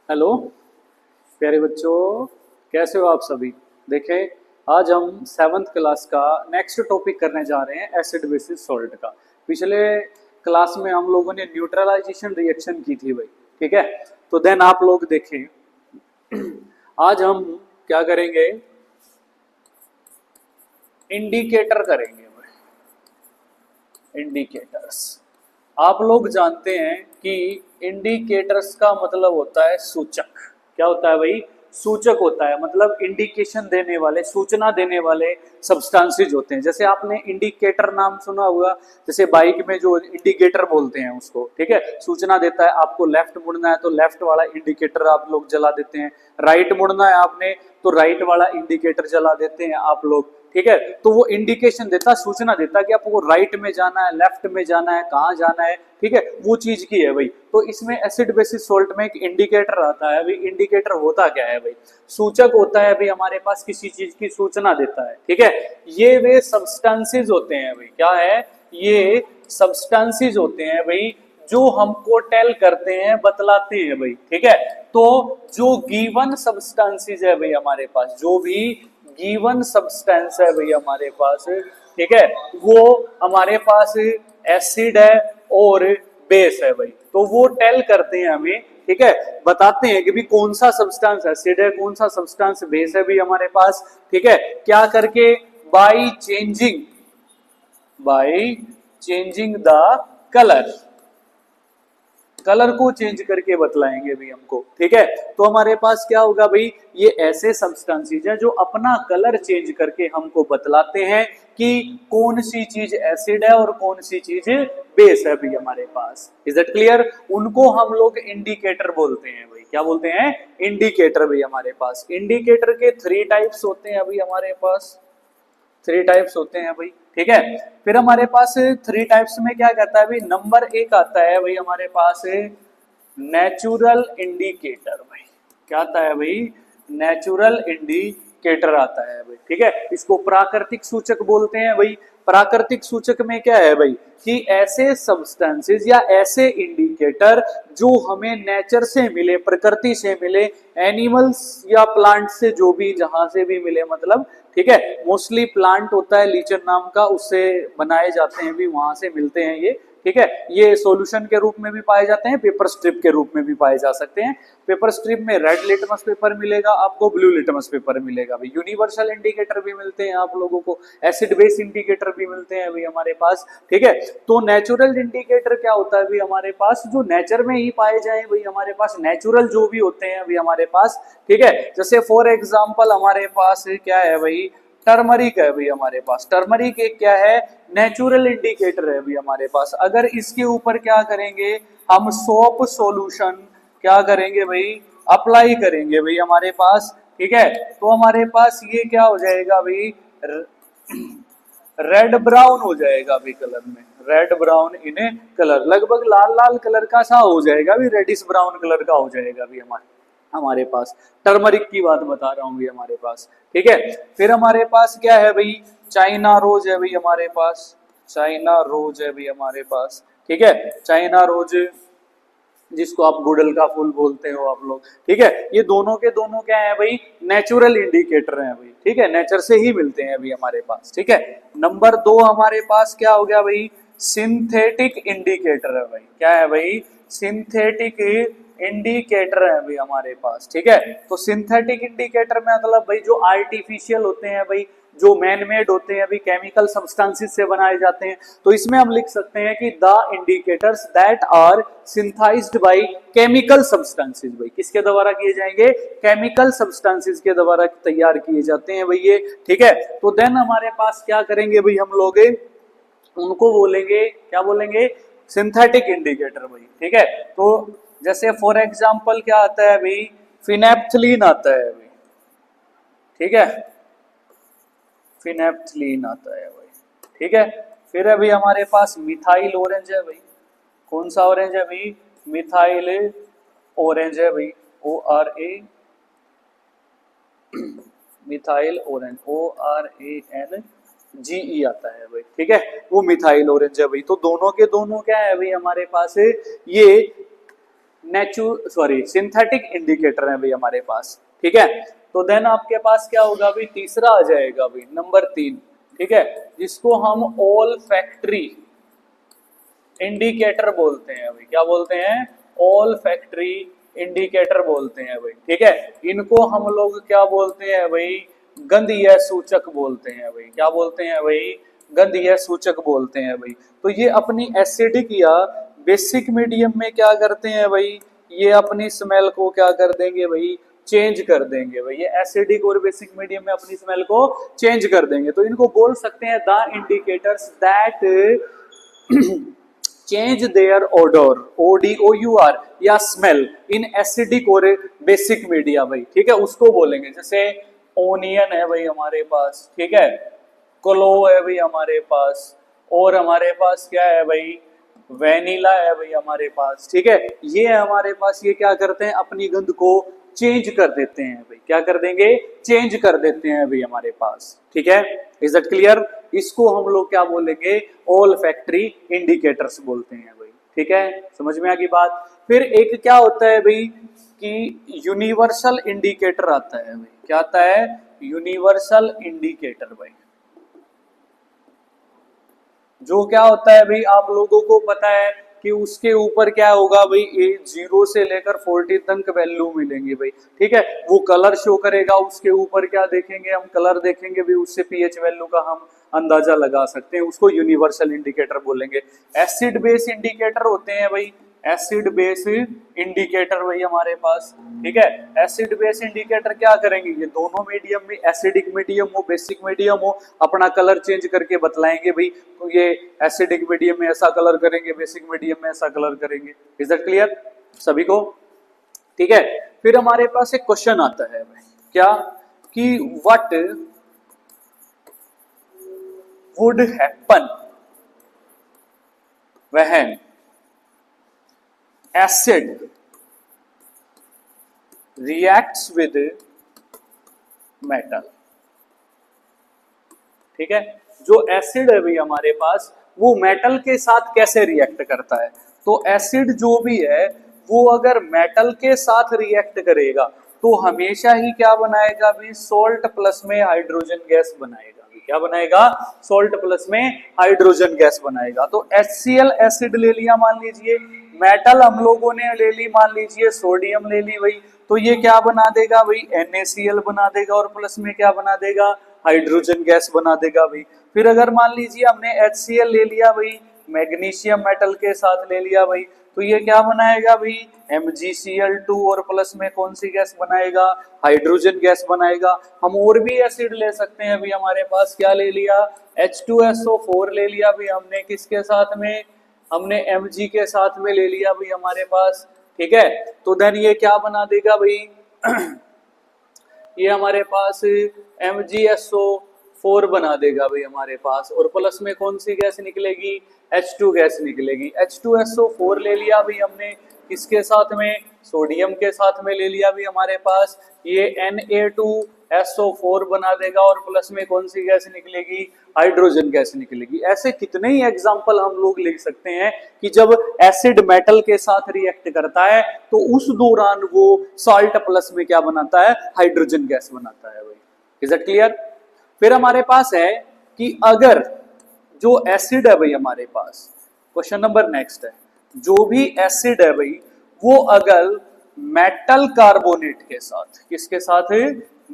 Hello प्यारे बच्चों, कैसे हो आप सभी। देखें, आज हम सेवन्थ क्लास का नेक्स्ट टॉपिक करने जा रहे हैं एसिड बेसिस सॉल्ट का। पिछले क्लास में हम लोगों ने न्यूट्रलाइजेशन रिएक्शन की थी भाई, ठीक है। तो देन आप लोग देखें, आज हम क्या करेंगे, इंडिकेटर करेंगे भाई। इंडिकेटर्स आप लोग जानते हैं कि इंडिकेटर्स का मतलब होता है सूचक। क्या होता है भाई? सूचक होता है, मतलब इंडिकेशन देने वाले, सूचना देने वाले सब्सटेंसेस होते हैं। जैसे आपने इंडिकेटर नाम सुना होगा, जैसे बाइक में जो इंडिकेटर बोलते हैं उसको, ठीक है। सूचना देता है, आपको लेफ्ट मुड़ना है तो लेफ्ट वाला इंडिकेटर आप लोग जला देते हैं, राइट मुड़ना है आपने तो राइट वाला इंडिकेटर जला देते हैं आप लोग, ठीक है। तो वो इंडिकेशन देता, सूचना देता कि आपको राइट में जाना है, लेफ्ट में जाना है, कहाँ जाना है, ठीक है। वो चीज की है भाई। तो इसमें एसिड बेसिस सॉल्ट में एक इंडिकेटर आता है भाई। इंडिकेटर होता क्या है भाई? सूचक होता है भाई, हमारे पास किसी चीज की सूचना देता है, ठीक है। ये वे सब्सटेंसेस होते हैं भाई। क्या है? ये सब्सटेंसेस होते हैं भाई जो हमको टेल करते हैं, बतलाते हैं भाई, ठीक है। तो जो गिवन सब्सटेंसेस है भाई हमारे पास, जो भी गिवन सब्सटेंस है भाई हमारे पास, ठीक है, वो हमारे पास एसिड है और बेस है भाई। तो वो टेल करते हैं हमें, ठीक है, बताते हैं कि भी कौन सा सब्सटेंस एसिड है, कौन सा सब्सटेंस बेस है भी हमारे पास, ठीक है। क्या करके? By changing the colour. Colour को चेंज करके बतलाएंगे भी हमको, ठीक है। तो हमारे पास क्या होगा भाई, ये ऐसे सब्सटेंसेस हैं जो अपना कलर चेंज करके हमको बतलाते हैं कि कौन सी चीज एसिड है और कौन सी चीज बेस है भाई हमारे पास। Is that clear? उनको हम लोग इंडिकेटर बोलते हैं भाई। क्या बोलते हैं? इंडिकेटर भाई हमारे पास। इंडिकेटर के 3 टाइप्स होते हैं अभी हमारे पास, 3 टाइप्स होते हैं भाई, ठीक है। फिर हमारे पास 3 टाइप्स में क्या कहता है भाई, नंबर 1 आता है भाई हमारे पास नेचुरल इंडिकेटर भाई। क्या आता है भाई? नेचुरल इंडिकेटर आता है भाई, ठीक है। इसको प्राकृतिक सूचक बोलते हैं भाई। प्राकृतिक सूचक में क्या है भाई कि ऐसे सब्सटेंसेस या ऐसे इंडिकेटर जो हमें नेचर से मिले, प्रकृति से मिले, एनिमल्स या प्लांट से, जो भी जहां से भी मिले, मतलब, ठीक है। मोस्टली प्लांट होता है लीचन नाम का, उससे बनाए जाते हैं भी, वहां से मिलते हैं ये, ठीक है। ये सॉल्यूशन के रूप में भी पाए जाते हैं, पेपर स्ट्रिप के रूप में भी पाए जा सकते हैं। पेपर स्ट्रिप में रेड लिटमस पेपर मिलेगा आपको, ब्लू लिटमस पेपर मिलेगा भाई। यूनिवर्सल इंडिकेटर भी मिलते हैं आप लोगों को, एसिड बेस इंडिकेटर भी मिलते हैं भाई हमारे पास, ठीक है। तो नेचुरल इंडिकेटर क्या होता है भाई हमारे पास, जो नेचर में ही पाए जाए भाई हमारे पास, नेचुरल जो भी होते हैं अभी हमारे पास, ठीक है। जैसे फॉर एग्जाम्पल हमारे पास क्या है भाई, टर्मरिक है भाई हमारे पास। टर्मरिक एक क्या है, नेचुरल इंडिकेटर है भाई हमारे पास। अगर इसके ऊपर क्या करेंगे हम, सोप सॉल्यूशन क्या करेंगे भाई, अप्लाई करेंगे भाई हमारे पास, ठीक है। तो हमारे पास ये क्या हो जाएगा भाई, रेड ब्राउन हो जाएगा भाई कलर में, रेड ब्राउन इन कलर, लगभग लाल लाल कलर का सा हो जाएगा भाई, रेडिश ब्राउन कलर का हो जाएगा भाई हमारे हमारे पास। टर्मरिक की बात बता रहा हूँ भाई हमारे पास, ठीक है। फिर हमारे पास क्या है भाई, चाइना रोज है भाई हमारे पास, चाइना रोज है भाई हमारे पास, ठीक है। चाइना रोज जिसको आप गुड़ल का फूल बोलते हो आप लोग, ठीक है। ये दोनों के दोनों क्या है भाई, नेचुरल इंडिकेटर हैं भाई, ठीक है, नेचर से ही मिलते हैं अभी हमारे पास, ठीक है। नंबर 2 हमारे पास क्या हो गया भाई, सिंथेटिक इंडिकेटर है भाई। क्या है भाई? सिंथेटिक इंडिकेटर है भाई हमारे पास, ठीक है। तो सिंथेटिक इंडिकेटर में मतलब भाई जो आर्टिफिशियल होते हैं भाई, जो मैन मेड होते हैं अभी, केमिकल सब्सटेंसेस से बनाए जाते हैं। तो इसमें हम लिख सकते हैं कि the indicators that are synthesized by chemical substances भाई। किसके द्वारा किए जाएंगे? केमिकल सब्सटेंसेस के द्वारा तैयार किए जाते हैं भाई ये, ठीक है। तो देन हमारे पास क्या करेंगे भाई हम लोग, उनको बोलेंगे, क्या बोलेंगे, सिंथेटिक इंडिकेटर भाई, ठीक है। तो जैसे फॉर एग्जांपल क्या आता है भाई, फिनेप्थलीन आता है भाई, ठीक है, फिनेप्थलीन आता है भाई, ठीक है। फिर अभी हमारे पास मिथाइल ऑरेंज है भाई। कौन सा ऑरेंज है भाई? मिथाइल ऑरेंज है भाई, ORA, मिथाइल ऑरेंज, ORANGE आता है भाई, ठीक है। वो मिथाइल ऑरेंज है भाई। तो दोनों के दोनों क्या है भाई हमारे पास, ये सिंथेटिक इंडिकेटर है भाई हमारे पास, ठीक है। तो देन आपके पास क्या होगा भाई, तीसरा आ जाएगा भाई नंबर 3, ठीक है, जिसको हम ऑल फैक्ट्री इंडिकेटर बोलते हैं भाई। क्या बोलते हैं, ऑल फैक्ट्री इंडिकेटर बोलते हैं भाई, ठीक है। इनको हम लोग क्या बोलते हैं भाई, गंधीय सूचक बोलते हैं भाई। क्या बोलते हैं भाई, गंधीय सूचक बोलते हैं भाई। तो ये अपनी एसिडिक या बेसिक मीडियम में क्या करते हैं भाई, ये अपनी स्मेल को क्या कर देंगे भाई, चेंज कर देंगे भाई। ये एसिडिक और बेसिक मीडियम में अपनी स्मेल को चेंज कर देंगे। तो इनको बोल सकते हैं the indicators that change their odour, ODOUR, या स्मेल इन एसिडिक और बेसिक मीडिया भाई, ठीक है, उसको बोलेंगे। जैसे ओनियन है भाई हमारे पास, ठीक है, क्लो है भाई हमारे पास, और हमारे पास क्या है भाई, वेनिला है भाई हमारे पास, ठीक है। ये हमारे पास ये क्या करते हैं, अपनी गंध को चेंज कर देते हैं भाई। क्या कर देंगे, चेंज कर देते हैं भाई हमारे पास, ठीक है। Is that clear? इसको हम लोग क्या बोलेंगे, ऑल फैक्ट्री इंडिकेटर्स बोलते हैं भाई, ठीक है। समझ में आ गई बात? फिर एक क्या होता है भाई कि यूनिवर्सल इंडिकेटर आता है भाई। क्या आता है, यूनिवर्सल इंडिकेटर भाई। जो क्या होता है भाई, आप लोगों को पता है कि उसके ऊपर क्या होगा भाई, 0 से लेकर 40 तक वैल्यू मिलेंगी भाई, ठीक है। वो कलर शो करेगा, उसके ऊपर क्या देखेंगे हम, कलर देखेंगे भाई, उससे पीएच वैल्यू का हम अंदाजा लगा सकते हैं। उसको यूनिवर्सल इंडिकेटर बोलेंगे। एसिड बेस इंडिकेटर होते हैं भाई, एसिड बेस इंडिकेटर भाई हमारे पास, ठीक है। एसिड बेस इंडिकेटर क्या करेंगे, ये दोनों मीडियम में, एसिडिक मीडियम हो बेसिक मीडियम हो, अपना कलर चेंज करके बतलाएंगे भाई। तो ये एसिडिक मीडियम में ऐसा कलर करेंगे, बेसिक मीडियम में ऐसा कलर करेंगे। इज दैट क्लियर सभी को? ठीक है। फिर हमारे पास एक क्वेश्चन आता है भाई, क्या कि what would happen when acid reacts with metal, ठीक है। जो एसिड है भाई हमारे पास, वो मेटल के साथ कैसे रिएक्ट करता है। तो एसिड जो भी है वो अगर मेटल के साथ रिएक्ट करेगा तो हमेशा ही क्या बनाएगा भाई, सोल्ट प्लस में हाइड्रोजन गैस बनाएगा। क्या बनाएगा, सोल्ट प्लस में हाइड्रोजन गैस बनाएगा। तो HCl एसिड ले लिया मान लीजिए, मेटल हम लोगों ने ले ली मान लीजिए सोडियम ले ली भाई, तो ये क्या बना देगा भाई, NaCl बना देगा, और प्लस में क्या बना देगा, हाइड्रोजन गैस बना देगा भाई। फिर अगर मान लीजिए हमने HCl ले लिया भाई, मैग्नीशियम मेटल के साथ ले लिया भाई, तो ये क्या बनाएगा भाई, MgCl2, और प्लस में कौन सी गैस बनाएगा, हाइड्रोजन गैस बनाएगा। हम और भी एसिड ले सकते हैं भाई, हमारे पास क्या ले लिया, H2SO4 ले लिया भाई हमने, किसके साथ में, हमने Mg के साथ में ले लिया भाई हमारे पास, ठीक है। तो देन ये क्या बना देगा भाई ये हमारे पास MgSO4 बना देगा भाई हमारे पास, और प्लस में कौन सी गैस निकलेगी, H2 गैस निकलेगी। H2SO4 ले लिया भाई हमने, किसके साथ में, सोडियम के साथ में ले लिया भाई हमारे पास, ये Na2SO4 बना देगा, और प्लस में कौन सी गैस निकलेगी, हाइड्रोजन गैस निकलेगी। ऐसे कितने ही एग्जाम्पल हम लोग लिख सकते हैं कि जब एसिड मेटल के साथ रिएक्ट करता है तो उस दौरान वो सॉल्ट प्लस में क्या बनाता है, हाइड्रोजन गैस बनाता है भाई। Is that clear? फिर हमारे पास है कि अगर जो एसिड है भाई हमारे पास, क्वेश्चन नंबर नेक्स्ट है, जो भी एसिड है भाई वो अगर मेटल कार्बोनेट के साथ, किसके साथ,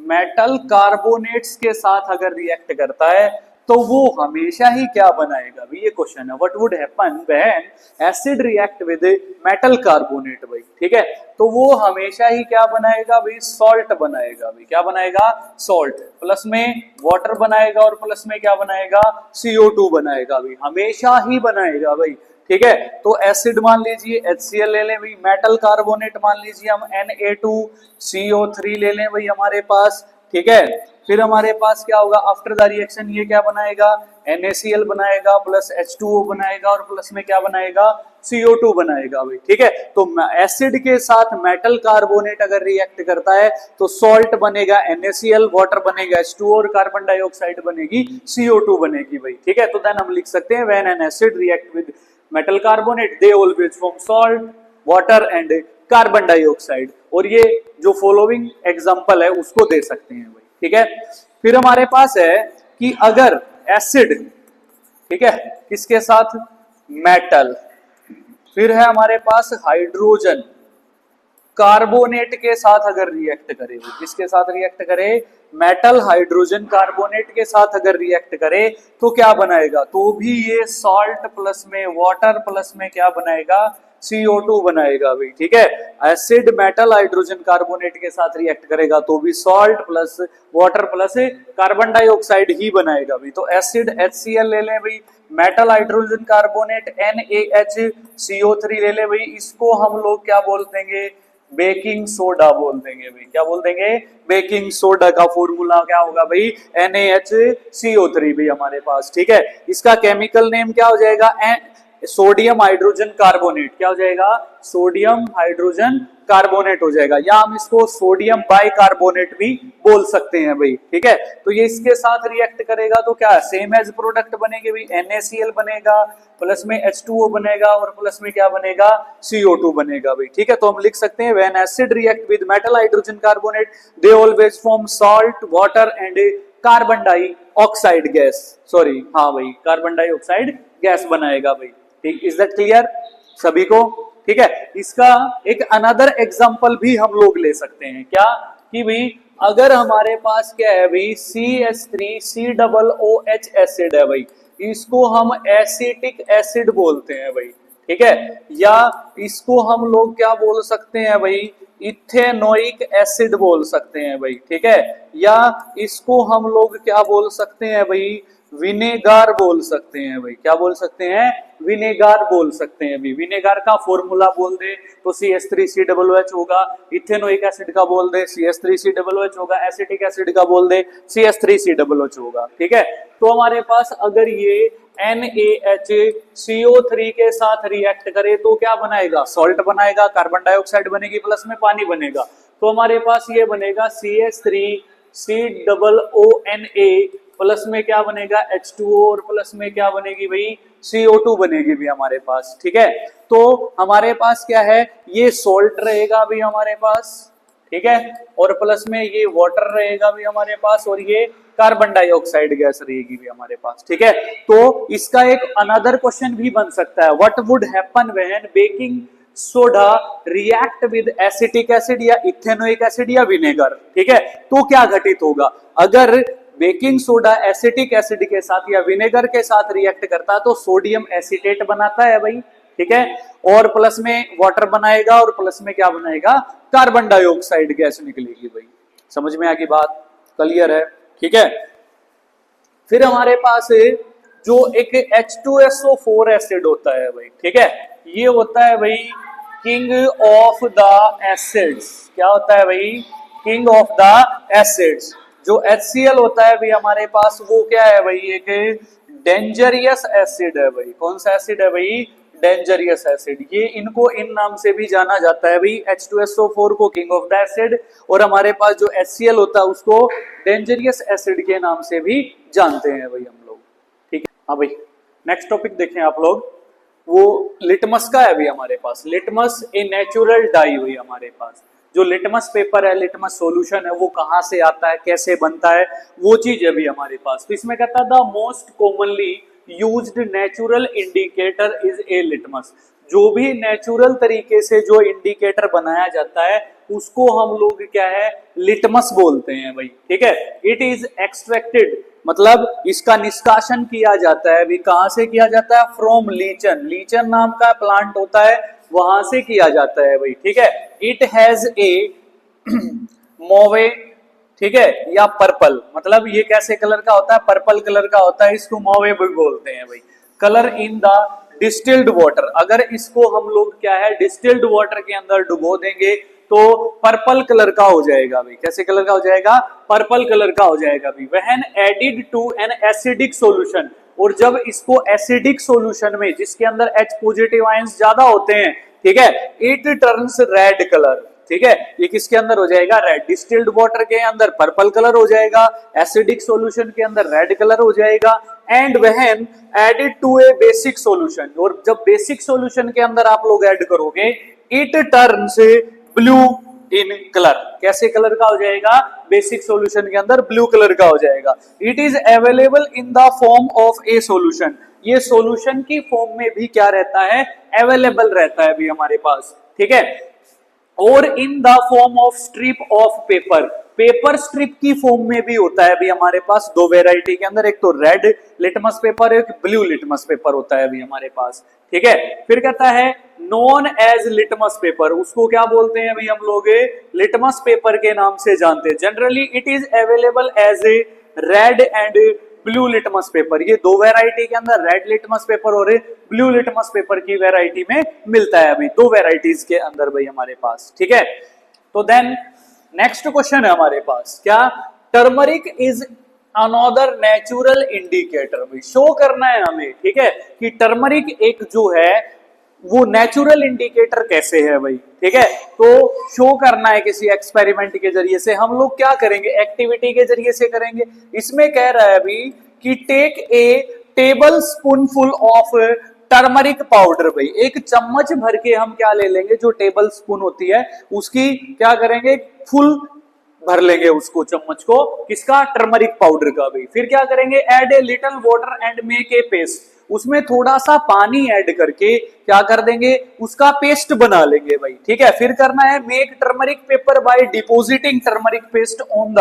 मेटल कार्बोनेट्स के साथ अगर रिएक्ट करता है तो वो हमेशा ही क्या बनाएगा भाई, ये क्वेश्चन है, what would happen when acid react with metal carbonate भाई, ठीक है। तो वो हमेशा ही क्या बनाएगा भाई, सॉल्ट बनाएगा भाई। क्या बनाएगा, सॉल्ट, प्लस में वाटर बनाएगा, और प्लस में क्या बनाएगा, CO2 बनाएगा भाई, हमेशा ही बनाएगा भाई, ठीक है। तो एसिड मान लीजिए HCl ले लें भाई, मेटल कार्बोनेट मान लीजिए हम Na2CO3 ले लें भाई हमारे पास, ठीक है। फिर हमारे पास क्या होगा, आफ्टर द रिएक्शन ये क्या बनाएगा, NaCl बनाएगा, प्लस H2O बनाएगा, और प्लस में क्या बनाएगा, CO2 बनाएगा भाई, ठीक है। तो एसिड के साथ मेटल कार्बोनेट अगर रिएक्ट करता है तो सॉल्ट बनेगा NaCl, वाटर बनेगा H2O, और कार्बन डाइऑक्साइड बनेगी CO2 बनेगी भाई, ठीक है। तो देन हम लिख सकते हैं when an acid react with metal carbonate they always form salt, water and carbon dioxide. और ये जो फॉलोइंग एग्जांपल है उसको दे सकते हैं भाई, ठीक है। फिर हमारे पास है कि अगर एसिड, ठीक है, किसके साथ, मेटल, फिर है हमारे पास हाइड्रोजन कार्बोनेट के साथ अगर रिएक्ट करे, किसके साथ रिएक्ट करे, मेटल हाइड्रोजन कार्बोनेट के साथ अगर रिएक्ट करे तो क्या बनाएगा, तो भी ये सॉल्ट प्लस में वाटर प्लस में क्या बनाएगा, CO2 बनाएगा भाई, ठीक है। एसिड मेटल हाइड्रोजन कार्बोनेट के साथ रिएक्ट करेगा तो भी salt plus water plus carbon dioxide ही बनाएगा भाई। तो एसिड HCl ले ले भाई, मेटल हाइड्रोजन कार्बोनेट NaHCO3 ले ले भाई, इसको हम लोग क्या बोल देंगे, बेकिंग सोडा बोल देंगे भाई। क्या बोल देंगे, बेकिंग सोडा का फॉर्मूला क्या होगा भाई, NaHCO3 भी हमारे पास, ठीक है। इसका केमिकल नेम क्या हो जाएगा, सोडियम हाइड्रोजन कार्बोनेट, क्या हो जाएगा, सोडियम हाइड्रोजन कार्बोनेट हो जाएगा, या हम इसको सोडियम बाइकार्बोनेट भी बोल सकते हैं भाई, ठीक है। तो ये इसके साथ रिएक्ट करेगा तो क्या सेम एज प्रोडक्ट बनेंगे भाई, NaCl बनेगा, प्लस में H2O बनेगा और प्लस में क्या बनेगा, CO2 बनेगा भाई, ठीक है। तो हम लिख सकते हैं when acid react with metal hydrogen carbonate they always form salt water and carbon dioxide gas, sorry हाँ भाई, कार्बन डाइऑक्साइड गैस बनाएगा भाई, ठीक। इज दैट क्लियर सभी को, ठीक है। इसका एक अनदर एग्जांपल भी हम लोग ले सकते हैं, क्या कि भाई अगर हमारे पास क्या है भाई, CH3COOH एसिड है भाई, इसको हम एसिटिक एसिड बोलते हैं भाई, ठीक है। या इसको हम लोग क्या बोल सकते हैं भाई, इथेनोइक एसिड बोल सकते हैं भाई, ठीक है। या इसको हम लोग क्या बोल सकते हैं भाई, विनेगार बोल सकते हैं भाई, क्या बोल सकते हैं, विनेगार बोल सकते हैं भाई। विनेगार का फॉर्मूला बोल दे तो CH3COOH होगा, इथेनोइक एसिड का बोल दे CH3COOH होगा, एसिटिक एसिड का बोल दे CH3COOH होगा, ठीक है। तो हमारे पास अगर ये NaHCO3 के साथ रिएक्ट करे तो क्या बनाएगा, सॉल्ट बनाएगा, कार्बन डाइऑक्साइड बनेगी, प्लस में पानी बनेगा। तो हमारे पास ये बनेगा CH3COONA, प्लस में क्या बनेगा H2O, और प्लस में क्या बनेगी भाई, CO2 बनेगी भी हमारे पास, ठीक है। तो हमारे पास क्या है, ये सॉल्ट रहेगा भी हमारे पास, ठीक है, और प्लस में ये वाटर रहेगा भी हमारे पास, और ये कार्बन डाइऑक्साइड गैस रहेगी भी हमारे पास, ठीक है। तो इसका एक अनदर क्वेश्चन भी बन सकता है, what would happen when baking soda react with acetic acid या इथेनोइक एसिड या विनेगर, ठीक है। तो क्या घटित होगा, अगर बेकिंग सोडा एसिटिक एसिड के साथ या विनेगर के साथ रिएक्ट करता है तो सोडियम एसीटेट बनाता है भाई, ठीक है, और प्लस में वाटर बनाएगा, और प्लस में क्या बनाएगा, कार्बन डाइऑक्साइड गैस निकलेगी भाई। समझ में आ गई बात, क्लियर है, ठीक है। फिर हमारे पास जो एक H2SO4 एसिड होता है भाई, ठीक है, ये होता है भाई किंग ऑफ द एसिड्स। क्या होता है भाई, किंग ऑफ द एसिड्स। जो HCl होता है भाई हमारे पास, वो क्या है भाई, एक डेंजरियस एसिड है भाई। कौन सा एसिड है भाई, डेंजरियस एसिड। ये इनको इन नाम से भी जाना जाता है भाई, H2SO4 को किंग ऑफ द एसिड, और हमारे पास जो HCl होता है उसको डेंजरियस एसिड के नाम से भी जानते हैं भाई हम लोग, ठीक है। हाँ भाई, नेक्स्ट टॉपिक देखें आप लोग, वो लिटमस का है भी हमारे पास। लिटमस ए नेचुरल डाई हुई हमारे पास। जो लिटमस पेपर है, लिटमस सॉल्यूशन है, वो कहाँ से आता है, कैसे बनता है, वो चीज है भी हमारे पास। तो इसमें कहता है the most commonly used natural indicator is a litmus. जो भी नेचुरल तरीके से जो इंडिकेटर बनाया जाता है उसको हम लोग क्या है, लिटमस बोलते हैं भाई, ठीक है। इट इज एक्सट्रैक्टेड, मतलब इसका निष्कासन किया जाता है, भी कहां से किया जाता है, फ्रॉम लीचन। लीचन नाम का प्लांट होता है, वहां से किया जाता है भाई, ठीक है। इट हैज ए मोवे, ठीक है, या पर्पल, मतलब ये कैसे कलर का होता है, पर्पल कलर का होता है, इसको मोवे भी बोलते हैं भाई। Colour in the distilled water, अगर इसको हम लोग क्या है, डिस्टिल्ड वाटर के अंदर डुबो देंगे तो पर्पल कलर का हो जाएगा भाई। कैसे कलर का हो जाएगा, पर्पल कलर का हो जाएगा भाई। When added to an acidic solution, और जब इसको एसिडिक सॉल्यूशन में, जिसके अंदर H पॉजिटिव आयंस ज्यादा होते हैं, ठीक है, इट टर्न्स रेड कलर, ठीक है। ये किसके अंदर हो जाएगा, रेड। डिस्टिल्ड वाटर के अंदर पर्पल कलर हो जाएगा, एसिडिक सॉल्यूशन के अंदर रेड कलर हो जाएगा। And when added to a basic solution, और जब बेसिक सॉल्यूशन के अंदर आप लोग ऐड करोगे, it turns blue in colour. कैसे कलर का हो जाएगा? बेसिक सॉल्यूशन के अंदर ब्लू कलर का हो जाएगा। It is available in the form of A solution. ये सॉल्यूशन की फॉर्म में भी क्या रहता है? अवेलेबल रहता है भी हमारे पास, ठीक है। और in the form of strip of paper, paper strip की फॉर्म में भी होता है भी हमारे पास दो वेराइटी के अंदर, एक तो रेड लिटमस पेपर, एक ब्लू लिटमस पेपर होता है भी हमारे पास, ठीक है। फिर कहता है नॉन एज लिटमस पेपर, उसको क्या बोलते हैं भाई हम लोग? लिटमस पेपर के नाम से जानते हैं। Generally it is available as a red and blue litmus paper. ये दो वैरायटी के अंदर रेड लिटमस पेपर और ब्लू लिटमस पेपर की वैरायटी में मिलता है अभी, दो वैरायटीज के अंदर भाई हमारे पास, ठीक है। तो देन नेक्स्ट क्वेश्चन है हमारे पास, क्या? Turmeric is another natural indicator. भाई शो करना है हमें, ठीक है, कि टर्मरिक एक जो है वो नेचुरल इंडिकेटर कैसे है भाई, ठीक है। तो शो करना है किसी एक्सपेरिमेंट के जरिए से। हम लोग क्या करेंगे? एक्टिविटी के जरिए से करेंगे। इसमें कह रहा है अभी कि take a tablespoonful of turmeric powder. भाई एक चम्मच भर के हम क्या ले लेंगे? जो टेबल स्पून होती है उसकी क्या करेंगे? फुल भर लेंगे उसको, चम्मच को, किसका? टर्मरिक पाउडर का। भाई फिर क्या करेंगे? Add a little water and make a paste. उसमें थोड़ा सा पानी ऐड करके क्या कर देंगे? उसका पेस्ट बना लेंगे भाई, ठीक है। फिर करना है make turmeric paper by depositing turmeric paste on the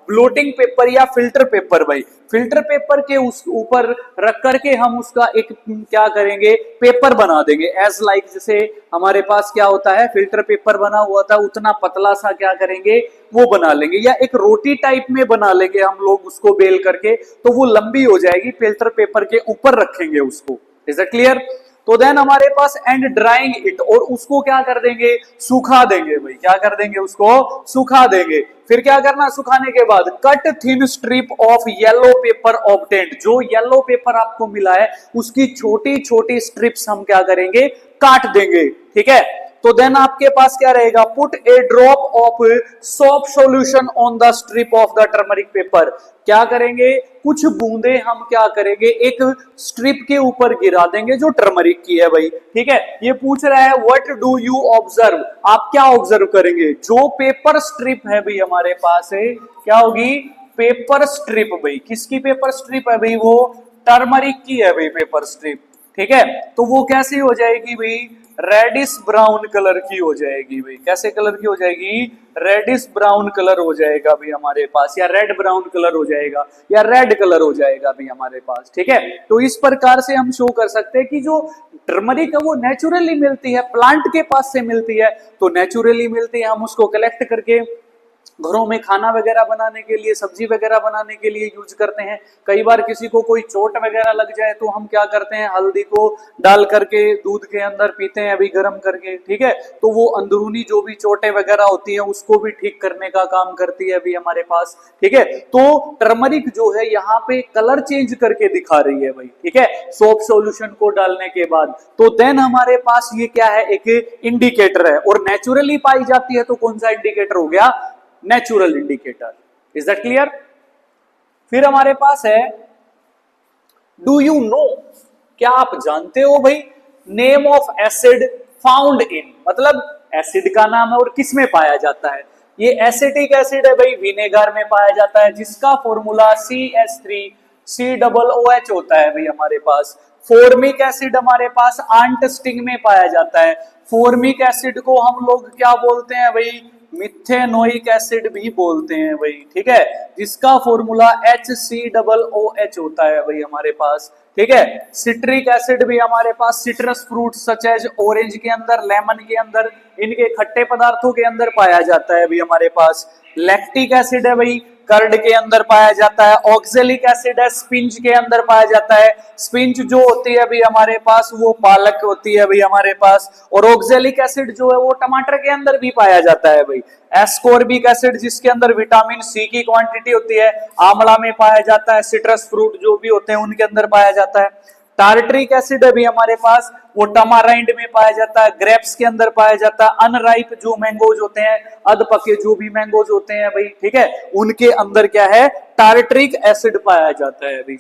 blotting paper या फिल्टर पेपर। भाई फिल्टर पेपर के उस ऊपर रख करके हम उसका एक क्या करेंगे? पेपर बना देंगे। एज लाइक जैसे हमारे पास क्या होता है? फिल्टर पेपर बना हुआ था, उतना पतला सा क्या करेंगे? वो बना लेंगे, या एक रोटी टाइप में बना लेंगे हम लोग उसको बेल करके, तो वो लंबी हो जाएगी, फिल्टर पेपर के ऊपर रखेंगे उसको। Is it clear? तो देन हमारे पास एंड ड्राइंग इट, और उसको क्या कर देंगे? सुखा देंगे। भाई क्या कर देंगे? उसको सुखा देंगे। फिर क्या करना? सुखाने के बाद cut thin strip of yellow paper obtained. जो येलो पेपर आपको मिला है उसकी छोटी छोटी स्ट्रिप्स हम क्या करेंगे? काट देंगे, ठीक है। तो देन आपके पास क्या रहेगा? Put A drop of soap solution on the strip of the turmeric paper. क्या करेंगे? कुछ बूंदे हम क्या करेंगे? एक स्ट्रिप के ऊपर गिरा देंगे जो टर्मरिक की है भाई, ठीक है। ये पूछ रहा है व्हाट डू यू ऑब्जर्व, आप क्या ऑब्जर्व करेंगे? जो पेपर स्ट्रिप है भाई हमारे पास है, क्या होगी? Paper strip. भाई किसकी पेपर स्ट्रिप है भाई? वो टर्मरिक की है भाई पेपर स्ट्रिप, ठीक है। तो वो कैसी हो जाएगी भाई? रेडिश ब्राउन कलर की हो जाएगी भाई। कैसे कलर की हो जाएगी? रेडिश ब्राउन कलर हो जाएगा भाई हमारे पास, या रेड ब्राउन कलर हो जाएगा, या रेड कलर हो जाएगा भाई हमारे पास, ठीक है। तो इस प्रकार से हम शो कर सकते हैं कि जो टर्मरिक है वो नेचुरली मिलती है, प्लांट के पास से मिलती है, तो नेचुरली मिलती है, हम उसको कलेक्ट करके घरों में खाना वगैरह बनाने के लिए, सब्जी वगैरह बनाने के लिए यूज करते हैं। कई बार किसी को कोई चोट वगैरह लग जाए तो हम क्या करते हैं? हल्दी को डाल करके दूध के अंदर पीते हैं अभी गर्म करके, ठीक है। तो वो अंदरूनी जो भी चोटें वगैरह होती हैं उसको भी ठीक करने का काम करती है अभी हमारे पास, ठीक है। तो टर्मरिक जो है यहाँ पे कलर चेंज करके दिखा रही है भाई, ठीक है, सोप सॉल्यूशन को डालने के बाद। तो देन हमारे पास ये क्या है? एक इंडिकेटर है, और नेचुरली पाई जाती है, तो कौन सा इंडिकेटर हो गया? Natural indicator. Is that clear? फिर हमारे पास है डू यू नो, क्या आप जानते हो भाई? Name of acid found in, मतलब एसिड का नाम है और किस में पाया जाता है? ये एसिटिक एसिड है भाई, विनेगर में पाया जाता है, जिसका फॉर्मूला CH3COOH होता है भाई हमारे पास। फॉर्मिक एसिड हमारे पास आंट स्टिंग में पाया जाता है। फॉर्मिक एसिड को हम लोग क्या बोलते हैं भाई? मिथेनोइक एसिड भी बोलते हैं भाई, ठीक है, जिसका फॉर्मूला HCOOH होता है भाई हमारे पास, ठीक है। सिट्रिक एसिड भी हमारे पास citrus fruit such as orange के अंदर, लेमन के अंदर, इनके खट्टे पदार्थों के अंदर पाया जाता है भाई हमारे पास। लैक्टिक एसिड है भाई, कर्ड के अंदर पाया जाता है। ऑक्जेलिक एसिड है, स्पिंच के अंदर पाया जाता है। स्पिंच जो होती है अभी हमारे पास वो पालक होती है भाई हमारे पास। और ऑक्जेलिक एसिड जो है वो टमाटर के अंदर भी पाया जाता है भाई। एस्कॉर्बिक एसिड जिसके अंदर विटामिन सी की क्वांटिटी होती है, आंवला में पाया जाता है। सिट्रस फ्रूट जो भी होते हैं उनके अंदर पाया जाता है। टार्ट्रिक एसिड अभी हमारे पास वो टमाराइंड में पाया जाता है, ग्रेप्स के अंदर पाया जाता है। अनराइप जो मैंगोज होते हैं, अध पके जो भी मैंगोज होते हैं भाई, ठीक है, उनके अंदर क्या है? टार्ट्रिक एसिड पाया जाता है भाई।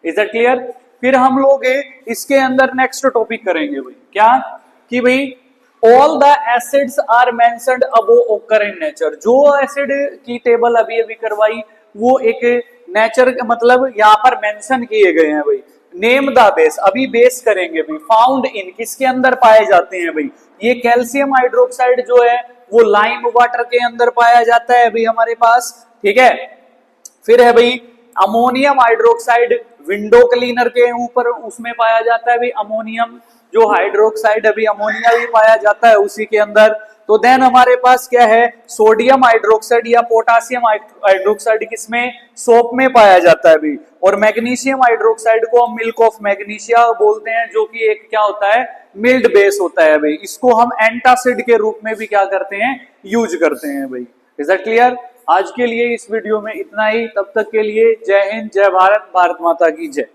Is that clear? फिर हम लोग इसके अंदर नेक्स्ट टॉपिक करेंगे भाई, क्या कि भाई all the acids are mentioned above occur in nature. जो एसिड की टेबल अभी अभी करवाई वो एक नेचर मतलब यहाँ पर मेंशन किए गए हैं भाई। नेम द बेस, अभी बेस करेंगे भाई। फाउंड इन, किसके अंदर पाए जाते हैं भाई? ये कैल्शियम हाइड्रोक्साइड जो है वो लाइम वाटर के अंदर पाया जाता है भाई हमारे पास, ठीक है। फिर है भाई अमोनियम हाइड्रोक्साइड, विंडो क्लीनर के ऊपर उसमें पाया जाता है भाई अमोनियम जो हाइड्रोक्साइड, अभी अमोनिया भी पाया जाता है उसी के अंदर। तो देन हमारे पास क्या है, सोडियम हाइड्रोक्साइड या पोटासियम हाइड्रोक्साइड किसमें, सोप में पाया जाता है भी। और मैग्नीशियम हाइड्रोक्साइड को हम मिल्क ऑफ मैग्नीशिया बोलते हैं, जो कि एक क्या होता है, मिल्ड बेस होता है भाई। इसको हम एंटासिड के रूप में भी क्या करते हैं, यूज करते हैं भाई। Is that clear? आज के लिए इस वीडियो में इतना ही, तब तक के लिए जय हिंद, जय भारत, भारत माता की जय।